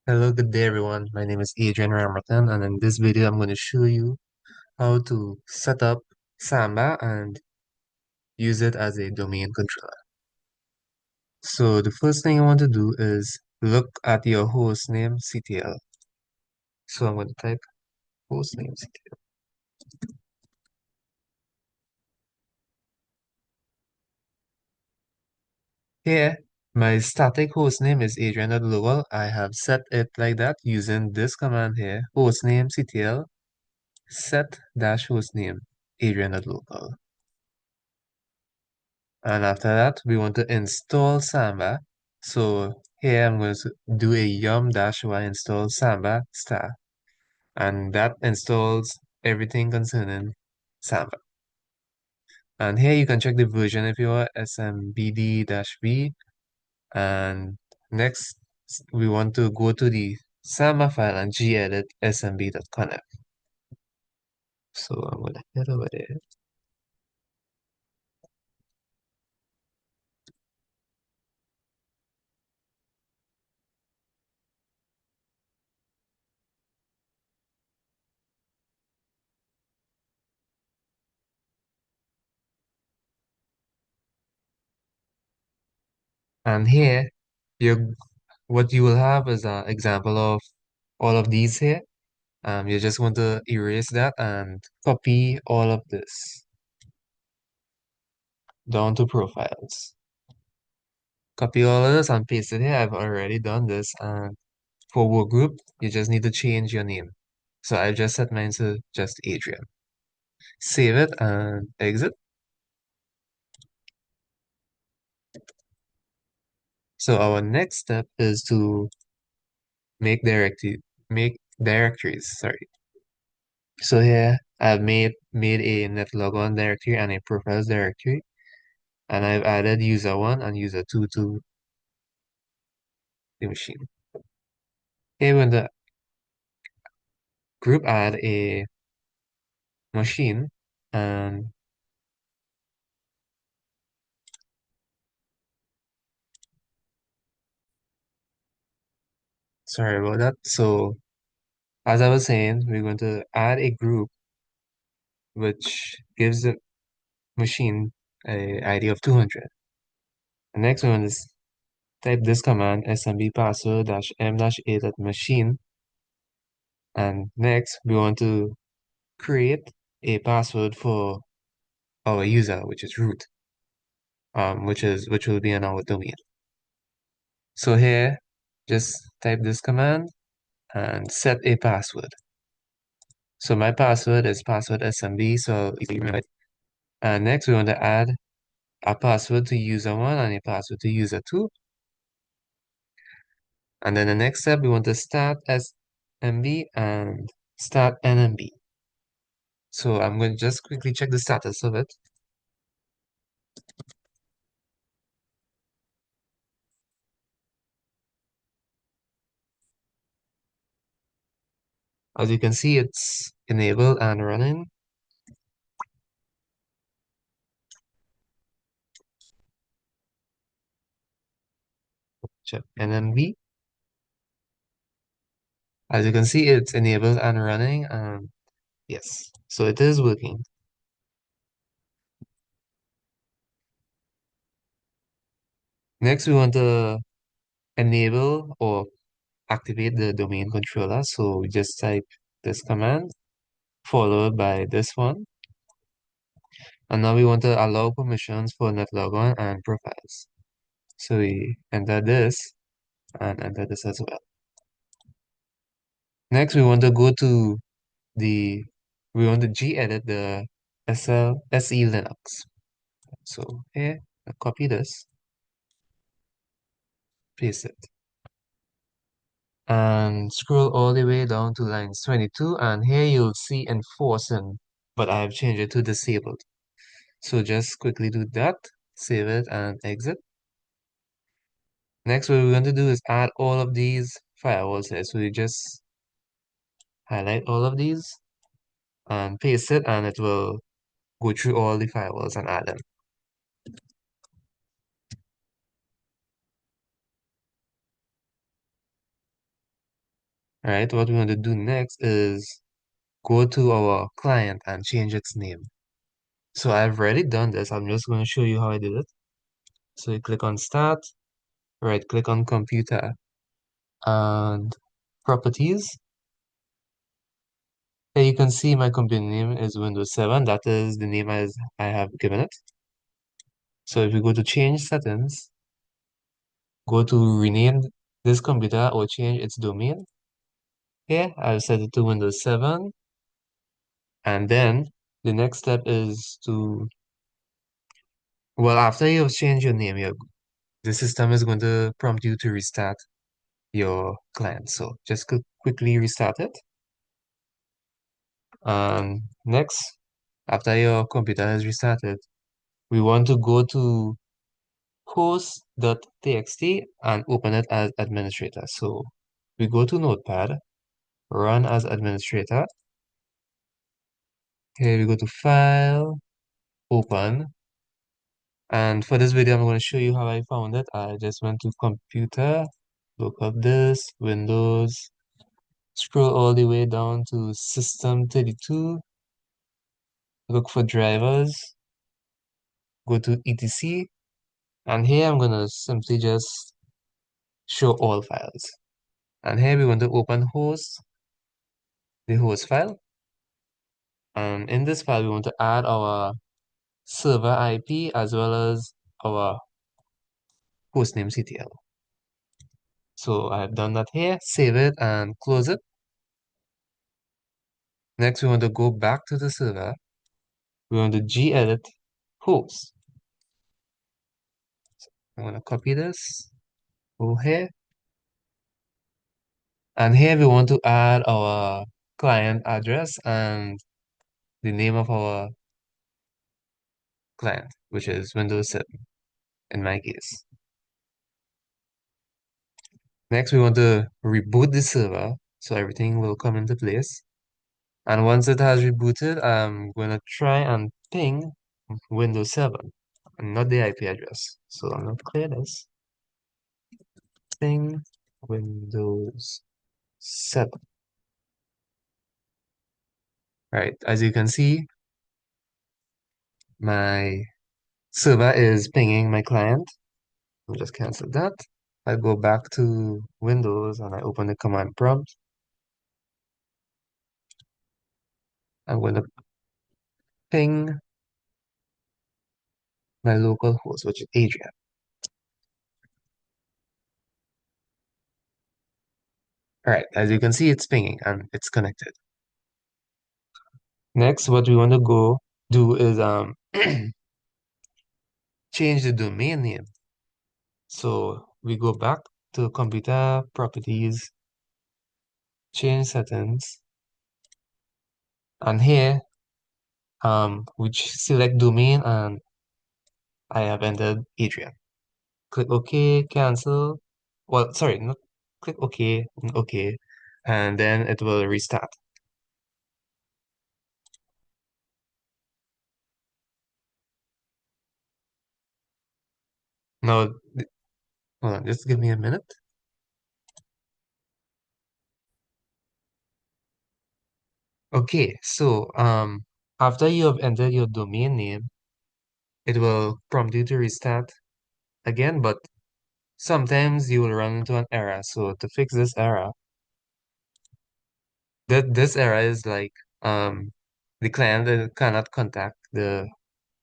Hello, good day everyone. My name is Adrian Ramrattan, and in this video I'm going to show you how to set up Samba and use it as a domain controller. So the first thing I want to do is look at your hostname CTL. So I'm going to type hostname CTL. Here, my static hostname is Adrian.global. I have set it like that using this command here, hostname CTL set dash hostname Adrian.local. And after that, we want to install Samba. So here I'm going to do a yum-y install Samba star. And that installs everything concerning Samba. And here you can check the version if you are SMBD-V. And next, we want to go to the Samba file and gedit smb.conf. So I'm going to head over there. And here, you what you will have is an example of all of these here. You just want to erase that and copy all of this down to profiles. Copy all of this and paste it here. I've already done this. And for work group, you just need to change your name. So I just set mine to just Adrian. Save it and exit. So our next step is to make directories. Sorry. So here I've made a netlogon directory and a profiles directory. And I've added user 1 and user 2 to the machine. Here when the group add a machine and sorry about that. So as I was saying, we're going to add a group which gives the machine a ID of 200. The next one is type this command smb password dash m dash 8 at machine. And next we want to create a password for our user, which is root, which will be in our domain. So here, just type this command and set a password. So my password is password SMB, so you can remember it. And next we want to add a password to user 1 and a password to user 2. And then the next step, we want to start SMB and start NMB. So I'm going to just quickly check the status of it. As you can see, it's enabled and running. Check NMB. As you can see, it's enabled and running. And yes, so it is working. Next, we want to enable or activate the domain controller. So we just type this command followed by this one. And now we want to allow permissions for netlogon and profiles. So we enter this and enter this as well. Next, we want to go to we want to gedit the SE Linux. So here, I copy this, paste it. And scroll all the way down to lines 22, and here you'll see enforcing, but I have changed it to disabled. So just quickly do that, save it and exit. Next, what we're going to do is add all of these firewalls here. So you just highlight all of these and paste it, and it will go through all the firewalls and add them. All right, what we want to do next is go to our client and change its name. So I've already done this. I'm just going to show you how I did it. So you click on Start, right click on Computer and Properties. Here you can see my company name is Windows 7. That is the name as I have given it. So if we go to Change Settings, go to Rename this computer or change its domain. Here I've set it to Windows 7. And then the next step is to, well, after you've changed your name, the system is going to prompt you to restart your client. So just quickly restart it. And next, after your computer has restarted, we want to go to host.txt and open it as administrator. So we go to Notepad, run as administrator. Here we go to File, Open. And for this video, I'm going to show you how I found it. I just went to Computer, look up this, Windows, scroll all the way down to System 32, look for drivers, go to etc, and here I'm going to simply just show all files. And here we want to open host, the host file. And in this file, we want to add our server IP as well as our hostname CTL. So I have done that here, save it and close it. Next, we want to go back to the server. We want to gedit host. I'm going to copy this, go here. And here we want to add our client address and the name of our client, which is Windows 7 in my case. Next, we want to reboot the server so everything will come into place. And once it has rebooted, I'm going to try and ping Windows 7 and not the IP address. So I'm going to clear this. Ping Windows 7. Right, as you can see, my server is pinging my client. I'll just cancel that. I go back to Windows and I open the command prompt. I'm going to ping my local host, which is Adrian. All right, as you can see, it's pinging and it's connected. Next, what we want to go do is change the domain name. So we go back to computer properties, change settings, and here we select domain and I have entered Adrian. Click OK, cancel. Well, sorry, not click OK, OK, and then it will restart. Now, hold on, just give me a minute. Okay, so after you have entered your domain name, it will prompt you to restart again, but sometimes you will run into an error. So to fix this error, this error is like the client cannot contact the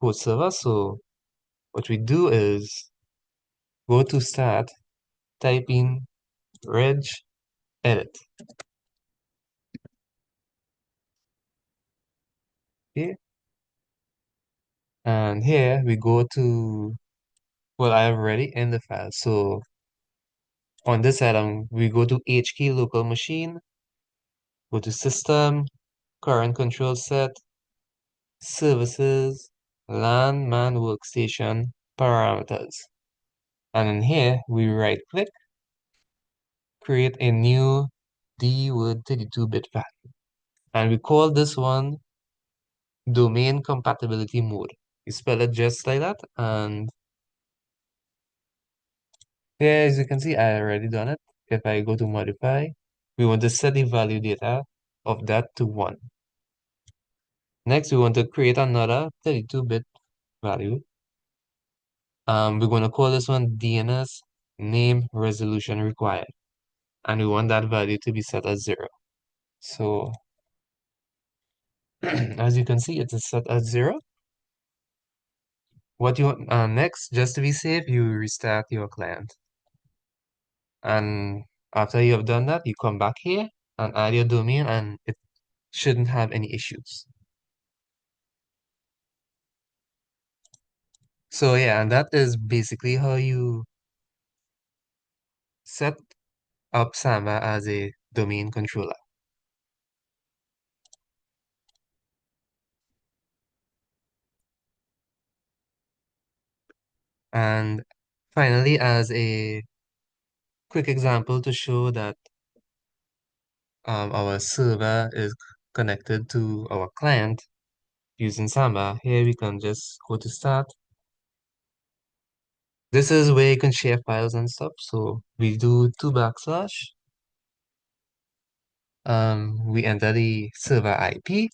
host server. So what we do is go to start, type in reg edit. Okay, and here we go to, well, I have already in the file. So on this side, we go to HK local machine, go to system, current control set, services, LAN man workstation, parameters. And in here, we right click, create a new D-word 32-bit file. And we call this one domain compatibility mode. You spell it just like that. And here, as you can see, I already done it. If I go to modify, We want to set the value data of that to 1. Next, we want to create another 32-bit value. We're going to call this one DNS name resolution required. And we want that value to be set as 0. So as you can see, it is set as 0. What you want next, just to be safe, you restart your client. And after you have done that, you come back here and add your domain, and it shouldn't have any issues. So yeah, and that is basically how you set up Samba as a domain controller. And finally, as a quick example to show that our server is connected to our client using Samba, here we can just go to start. This is where you can share files and stuff. So we do 2 backslash. We enter the server IP,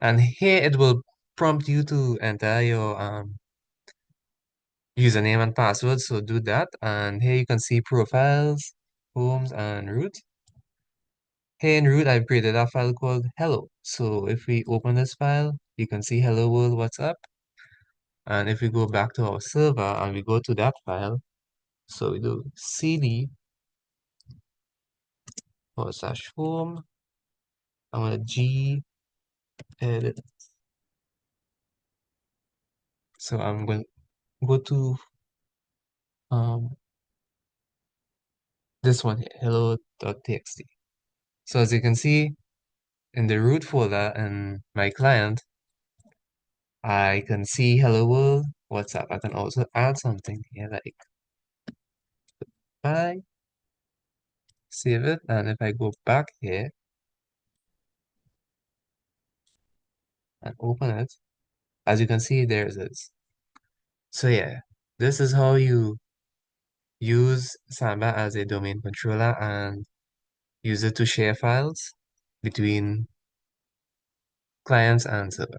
and here it will prompt you to enter your username and password. So do that, and here you can see profiles, homes, and root. Here in root, I've created a file called hello. So if we open this file, you can see hello world, what's up? And if we go back to our server and we go to that file, so we do cd / home. I'm gonna g edit. So I'm going to go to um this one here, hello.txt. So as you can see in the root folder and my client, I can see hello world, what's up. I can also add something here like bye, save it, and if I go back here and open it, as you can see, there it is. So yeah, this is how you use Samba as a domain controller and use it to share files between clients and server.